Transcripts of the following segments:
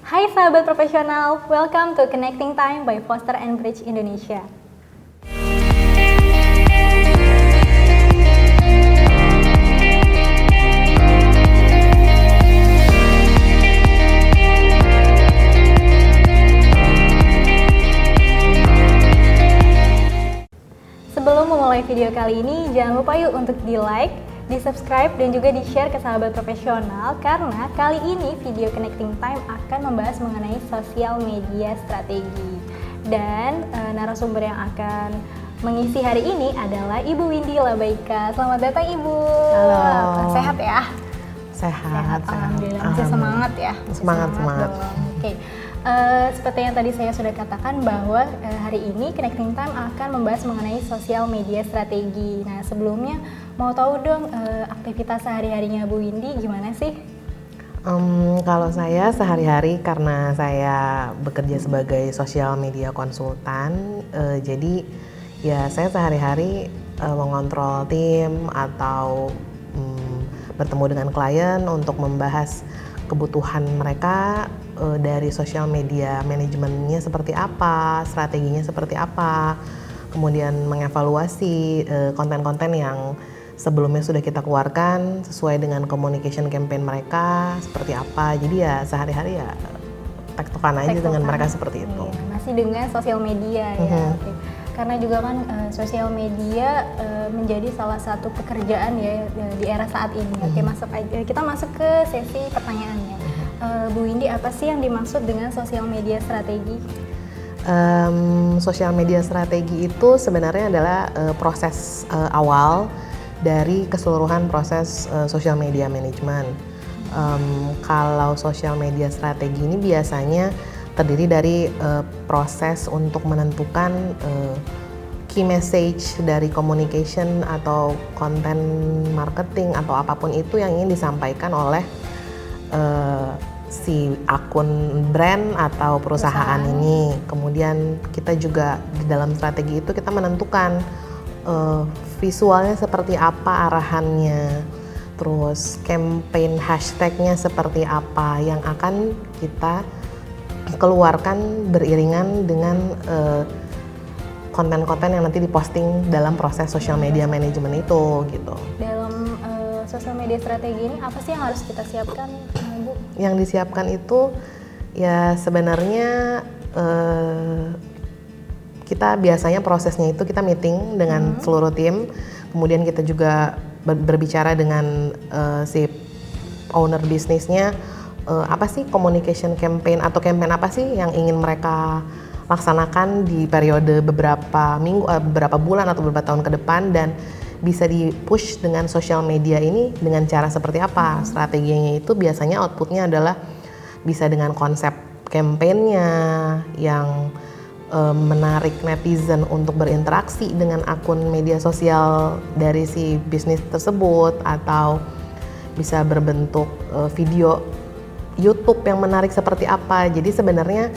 Hai sahabat profesional, welcome to Connecting Time by Foster and Bridge Indonesia. Sebelum memulai video kali ini, jangan lupa yuk untuk di-like, di-subscribe, dan juga di-share ke sahabat profesional karena kali ini video Connecting Time akan membahas mengenai sosial media strategi. Dan narasumber yang akan mengisi hari ini adalah Ibu Windy Labaika. Selamat datang Ibu. Halo. Sehat ya? Sehat. Alhamdulillah. Masih semangat ya? Semangat. Oke. Seperti yang tadi saya sudah katakan bahwa hari ini Connecting Time akan membahas mengenai sosial media strategi. Nah, sebelumnya mau tahu dong aktivitas sehari-harinya Bu Windy gimana sih? Kalau saya sehari-hari karena saya bekerja sebagai social media konsultan, jadi ya saya sehari-hari mengontrol tim atau bertemu dengan klien untuk membahas kebutuhan mereka dari social media manajemennya seperti apa, strateginya seperti apa, kemudian mengevaluasi konten-konten yang sebelumnya sudah kita keluarkan sesuai dengan communication campaign mereka seperti apa. Jadi ya sehari-hari ya tektokan aja dengan mereka seperti itu. Iya, masih dengan sosial media ya. Oke. Karena juga kan sosial media menjadi salah satu pekerjaan ya di era saat ini. Oke, kita masuk ke sesi pertanyaannya. Bu Windy, apa sih yang dimaksud dengan sosial media strategi? Sosial media strategi itu sebenarnya adalah proses awal dari keseluruhan proses social media management. Kalau social media strategi ini biasanya terdiri dari proses untuk menentukan key message dari communication atau content marketing atau apapun itu yang ingin disampaikan oleh si akun brand atau perusahaan ini. Kemudian kita juga di dalam strategi itu kita menentukan visualnya seperti apa arahannya, terus campaign hashtagnya seperti apa yang akan kita keluarkan beriringan dengan konten-konten yang nanti diposting dalam proses social media management itu gitu. Dalam sosial media strategi ini apa sih yang harus kita siapkan, Bu? Yang disiapkan itu ya sebenarnya kita biasanya prosesnya itu kita meeting dengan seluruh tim, kemudian kita juga berbicara dengan si owner bisnisnya, apa sih communication campaign atau campaign apa sih yang ingin mereka laksanakan di periode beberapa minggu, beberapa bulan atau beberapa tahun ke depan, dan bisa di-push dengan social media ini dengan cara seperti apa. Strateginya itu biasanya outputnya adalah bisa dengan konsep campaign-nya yang menarik netizen untuk berinteraksi dengan akun media sosial dari si bisnis tersebut, atau bisa berbentuk video YouTube yang menarik seperti apa. Jadi sebenarnya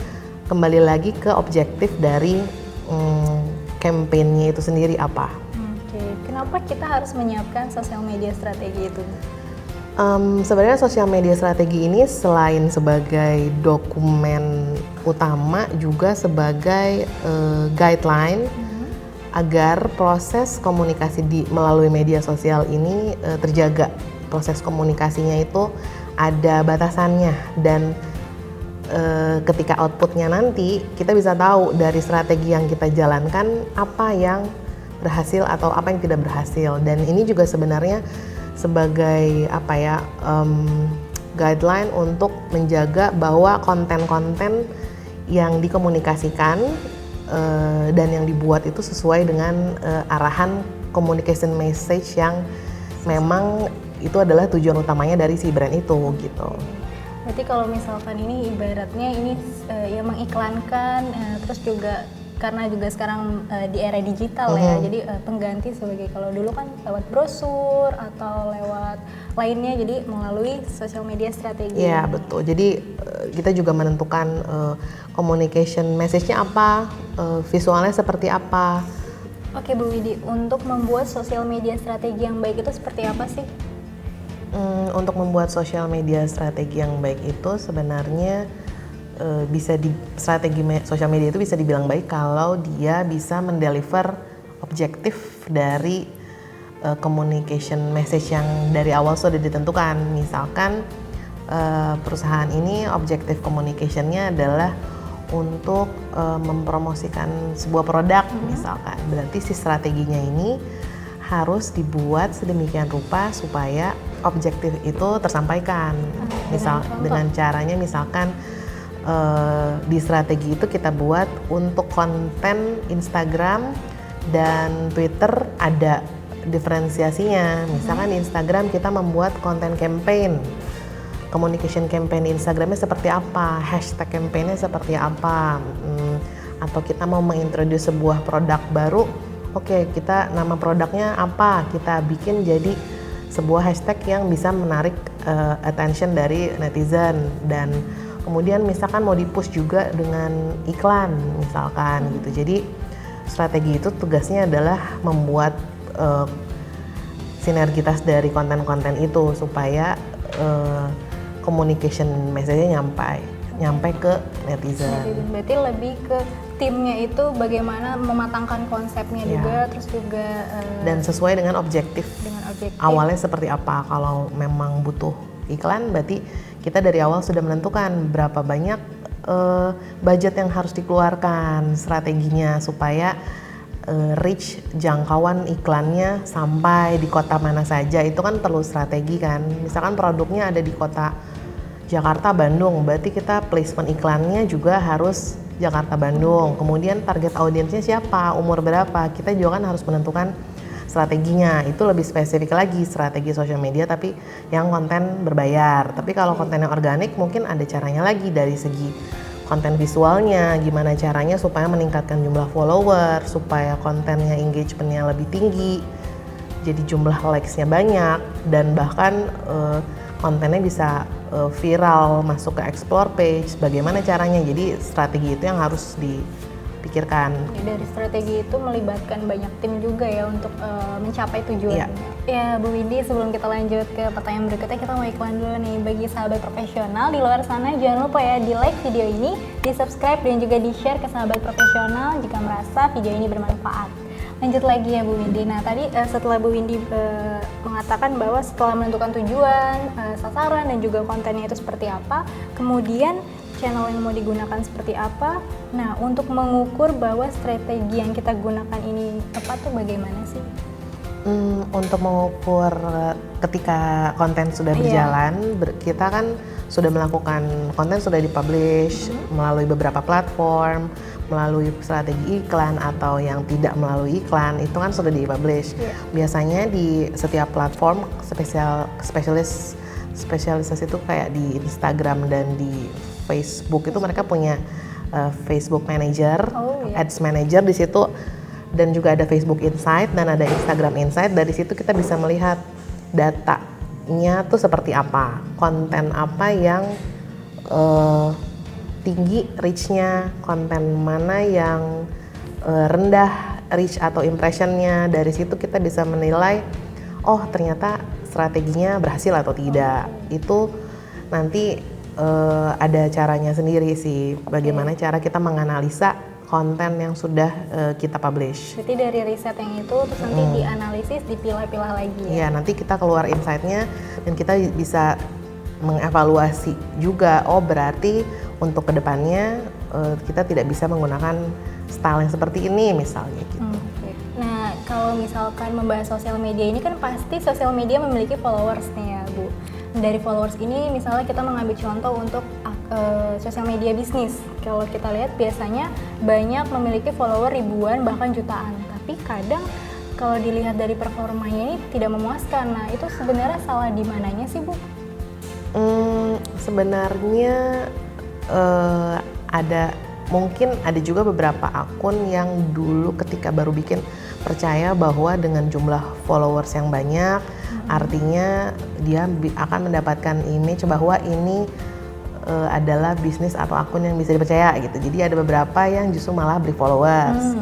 kembali lagi ke objektif dari campaign-nya itu sendiri apa. Oke, kenapa kita harus menyiapkan sosial media strategi itu? Sebenarnya sosial media strategi ini selain sebagai dokumen utama juga sebagai guideline agar proses komunikasi melalui media sosial ini terjaga. Proses komunikasinya itu ada batasannya, dan ketika outputnya nanti kita bisa tahu dari strategi yang kita jalankan apa yang berhasil atau apa yang tidak berhasil. Dan ini juga sebenarnya sebagai guideline untuk menjaga bahwa konten-konten yang dikomunikasikan dan yang dibuat itu sesuai dengan arahan communication message yang memang itu adalah tujuan utamanya dari si brand itu gitu. Berarti kalau misalkan ini ibaratnya ini ya mengiklankan, terus juga karena juga sekarang di era digital ya, jadi pengganti sebagai kalau dulu kan lewat brosur atau lewat lainnya, jadi melalui sosial media strategi. Iya betul, jadi kita juga menentukan communication message-nya apa, visualnya seperti apa. Oke Bu Windy, untuk membuat sosial media strategi yang baik itu seperti apa sih? Untuk membuat sosial media strategi yang baik itu sebenarnya strategi sosial media itu bisa dibilang baik kalau dia bisa mendeliver objektif dari communication message yang dari awal sudah ditentukan. Misalkan perusahaan ini objektif communication-nya adalah untuk mempromosikan sebuah produk misalkan. Berarti si strateginya ini harus dibuat sedemikian rupa supaya objektif itu tersampaikan. Dengan caranya misalkan di strategi itu kita buat untuk konten Instagram dan Twitter ada diferensiasinya. Misalkan di Instagram kita membuat konten campaign, communication campaign di Instagramnya seperti apa, hashtag campaignnya seperti apa, atau kita mau mengintroduce sebuah produk baru, oke, kita nama produknya apa, kita bikin jadi sebuah hashtag yang bisa menarik attention dari netizen. Dan kemudian misalkan mau di-push juga dengan iklan misalkan gitu. Jadi strategi itu tugasnya adalah membuat sinergitas dari konten-konten itu supaya communication message-nya nyampe ke netizen. Berarti lebih ke timnya itu bagaimana mematangkan konsepnya juga, terus juga dan sesuai dengan objektif. Awalnya seperti apa? Kalau memang butuh iklan, berarti kita dari awal sudah menentukan berapa banyak budget yang harus dikeluarkan, strateginya supaya reach jangkauan iklannya sampai di kota mana saja. Itu kan perlu strategi kan. Misalkan produknya ada di kota Jakarta, Bandung, berarti kita placement iklannya juga harus Jakarta, Bandung. Kemudian target audiensnya siapa, umur berapa, kita juga kan harus menentukan strateginya. Itu lebih spesifik lagi strategi sosial media tapi yang konten berbayar. Tapi kalau konten yang organik mungkin ada caranya lagi dari segi konten visualnya, gimana caranya supaya meningkatkan jumlah follower, supaya kontennya engagementnya lebih tinggi, jadi jumlah likes-nya banyak, dan bahkan kontennya bisa viral, masuk ke explore page, bagaimana caranya. Jadi strategi itu yang harus dipikirkan. Dari strategi itu melibatkan banyak tim juga ya untuk mencapai tujuan. Ya Bu Windy, sebelum kita lanjut ke pertanyaan berikutnya, kita mau iklan dulu nih. Bagi sahabat profesional di luar sana, jangan lupa ya di like video ini, di subscribe dan juga di share ke sahabat profesional jika merasa video ini bermanfaat. Lanjut lagi ya Bu Windy. Nah tadi setelah Bu Windy mengatakan bahwa setelah menentukan tujuan, sasaran dan juga kontennya itu seperti apa, kemudian channel yang mau digunakan seperti apa. Nah untuk mengukur bahwa strategi yang kita gunakan ini tepat tuh bagaimana sih? Untuk mengukur ketika konten sudah berjalan, kita kan sudah melakukan konten sudah dipublish melalui beberapa platform, melalui strategi iklan atau yang tidak melalui iklan, itu kan sudah dipublish. Biasanya di setiap platform spesialisasi itu kayak di Instagram dan di Facebook itu mereka punya Facebook Manager, Ads Manager di situ, dan juga ada Facebook Insight dan ada Instagram Insight. Dari situ kita bisa melihat datanya tuh seperti apa, konten apa yang tinggi reach-nya, konten mana yang rendah reach atau impression-nya. Dari situ kita bisa menilai, oh ternyata strateginya berhasil atau tidak. Itu nanti ada caranya sendiri sih, bagaimana cara kita menganalisa konten yang sudah kita publish. Berarti dari riset yang itu terus nanti dianalisis, dipilah-pilah lagi ya? Iya, nanti kita keluar insight-nya dan kita bisa mengevaluasi juga, oh berarti untuk kedepannya kita tidak bisa menggunakan style yang seperti ini misalnya gitu. Nah kalau misalkan membahas sosial media ini kan pasti sosial media memiliki followers nih ya Bu. Dari followers ini misalnya kita mengambil contoh untuk sosial media bisnis. Kalau kita lihat biasanya banyak memiliki follower ribuan bahkan jutaan, tapi kadang kalau dilihat dari performanya ini tidak memuaskan. Nah itu sebenarnya salah di mananya sih Bu? Sebenarnya mungkin ada juga beberapa akun yang dulu ketika baru bikin percaya bahwa dengan jumlah followers yang banyak artinya dia akan mendapatkan image bahwa ini adalah bisnis atau akun yang bisa dipercaya gitu. Jadi ada beberapa yang justru malah beli followers.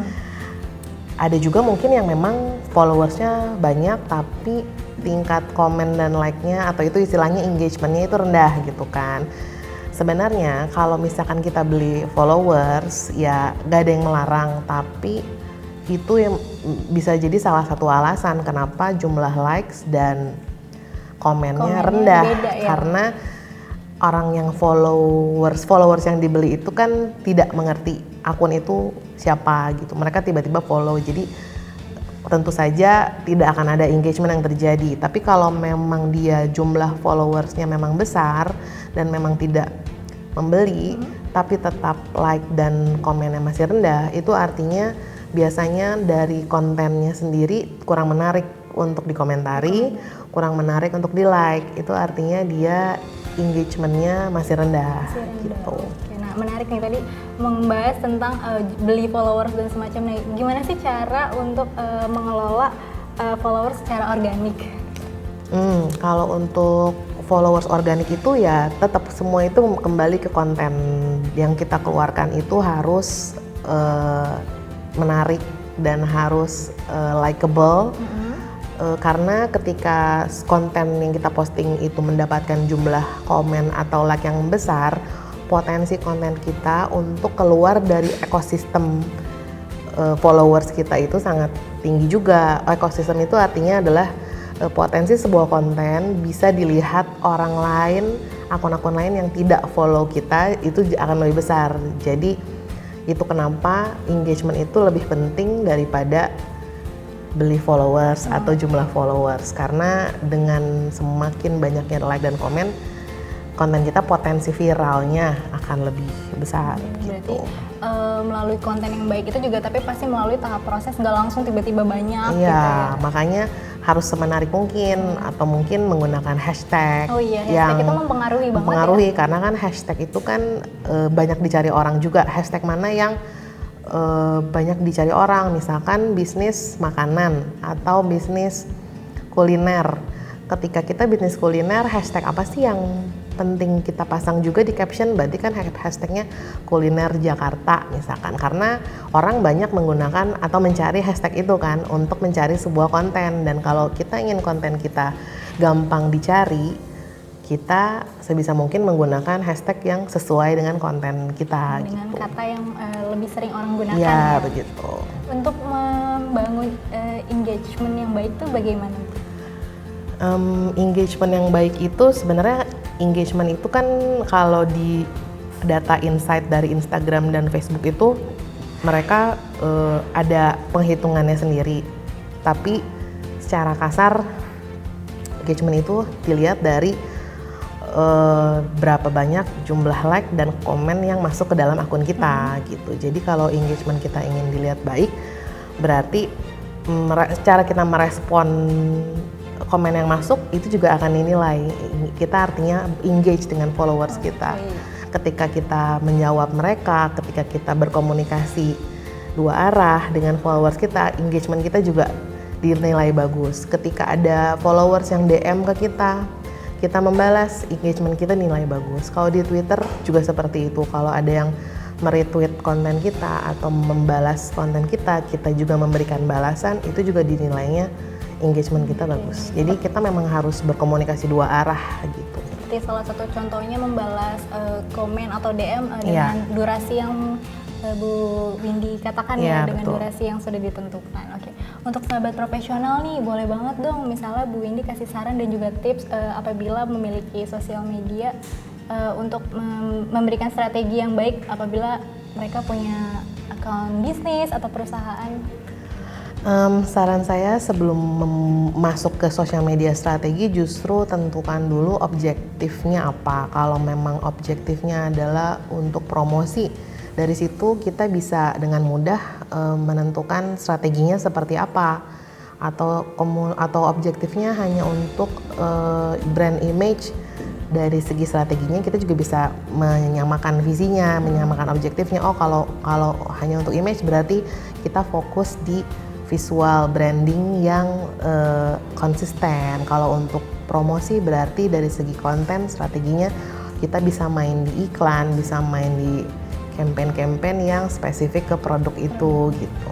Ada juga mungkin yang memang followersnya banyak tapi tingkat komen dan like-nya atau itu istilahnya engagement-nya itu rendah gitu kan. Sebenarnya kalau misalkan kita beli followers ya gak ada yang melarang, tapi itu yang bisa jadi salah satu alasan kenapa jumlah likes dan komennya rendah beda, ya? Karena orang yang followers yang dibeli itu kan tidak mengerti akun itu siapa gitu. Mereka tiba-tiba follow, jadi tentu saja tidak akan ada engagement yang terjadi. Tapi kalau memang dia jumlah followersnya memang besar dan memang tidak membeli, tapi tetap like dan komennya masih rendah, itu artinya biasanya dari kontennya sendiri kurang menarik untuk dikomentari, kurang menarik untuk di like. Itu artinya dia engagementnya masih rendah. Gitu. Oke, nah menarik nih tadi membahas tentang beli followers dan semacamnya. Gimana sih cara untuk mengelola followers secara organik? Kalau untuk followers organik itu ya tetap semua itu kembali ke konten yang kita keluarkan itu harus menarik dan harus likable. Karena ketika konten yang kita posting itu mendapatkan jumlah komen atau like yang besar, potensi konten kita untuk keluar dari ekosistem followers kita itu sangat tinggi juga. Ekosistem itu artinya adalah potensi sebuah konten bisa dilihat orang lain, akun-akun lain yang tidak follow kita itu akan lebih besar. Jadi itu kenapa engagement itu lebih penting daripada beli followers atau jumlah followers, karena dengan semakin banyaknya like dan komen, konten kita potensi viralnya akan lebih besar. Berarti melalui konten yang baik itu juga tapi pasti melalui tahap proses, nggak langsung tiba-tiba banyak. Iya, gitu ya. makanya harus semenarik mungkin atau mungkin menggunakan hashtag. Oh iya, hashtag yang itu mempengaruhi banget. mempengaruhi karena kan hashtag itu kan banyak dicari orang juga. Hashtag mana yang banyak dicari orang, misalkan bisnis makanan atau bisnis kuliner. Ketika kita bisnis kuliner, hashtag apa sih yang penting kita pasang juga di caption? Berarti kan hashtagnya kuliner Jakarta misalkan, karena orang banyak menggunakan atau mencari hashtag itu kan untuk mencari sebuah konten. Dan kalau kita ingin konten kita gampang dicari, kita sebisa mungkin menggunakan hashtag yang sesuai dengan konten kita dengan gitu. kata yang lebih sering orang gunakan. Iya, begitu. Untuk membangun engagement yang baik itu bagaimana? Engagement yang baik itu sebenarnya engagement itu kan kalau di data insight dari Instagram dan Facebook itu mereka ada penghitungannya sendiri. Tapi secara kasar engagement itu dilihat dari berapa banyak jumlah like dan komen yang masuk ke dalam akun kita gitu. Jadi kalau engagement kita ingin dilihat baik, berarti cara kita merespon komen yang masuk itu juga akan dinilai. Kita artinya engage dengan followers kita. Ketika kita menjawab mereka, ketika kita berkomunikasi dua arah dengan followers kita, engagement kita juga dinilai bagus. Ketika ada followers yang DM ke kita membalas, engagement kita nilai bagus. Kalau di Twitter juga seperti itu. Kalau ada yang meretweet konten kita atau membalas konten kita juga memberikan balasan, itu juga dinilainya engagement kita bagus. Jadi kita memang harus berkomunikasi dua arah gitu. Seperti salah satu contohnya membalas komen atau DM dengan durasi yang Bu Windy katakan ya, dengan betul. durasi yang sudah ditentukan. Oke. Untuk sahabat profesional nih, boleh banget dong misalnya Bu Windy kasih saran dan juga tips apabila memiliki sosial media untuk memberikan strategi yang baik apabila mereka punya akun bisnis atau perusahaan. Saran saya sebelum masuk ke sosial media strategi justru tentukan dulu objektifnya apa. Kalau memang objektifnya adalah untuk promosi, dari situ kita bisa dengan mudah menentukan strateginya seperti apa, atau objektifnya hanya untuk brand image. Dari segi strateginya kita juga bisa menyamakan visinya, menyamakan objektifnya. Oh kalau hanya untuk image berarti kita fokus di visual branding yang konsisten. Kalau untuk promosi berarti dari segi konten strateginya kita bisa main di iklan, bisa main di campaign yang spesifik ke produk itu gitu.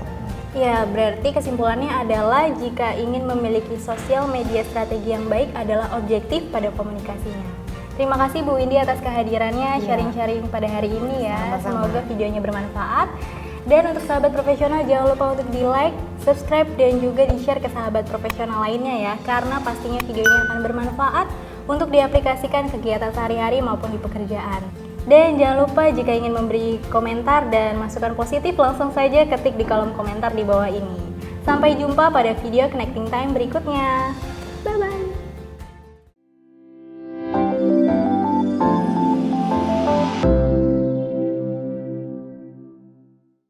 Ya, berarti kesimpulannya adalah jika ingin memiliki sosial media strategi yang baik adalah objektif pada komunikasinya. Terima kasih Bu Windy atas kehadirannya, Iya. sharing-sharing pada hari ini ya. Sama-sama. Semoga videonya bermanfaat. Dan untuk sahabat profesional jangan lupa untuk di like, subscribe, dan juga di share ke sahabat profesional lainnya ya. Karena pastinya video ini akan bermanfaat untuk diaplikasikan kegiatan sehari-hari maupun di pekerjaan. Dan jangan lupa jika ingin memberi komentar dan masukan positif langsung saja ketik di kolom komentar di bawah ini. Sampai jumpa pada video Connecting Time berikutnya. Bye-bye.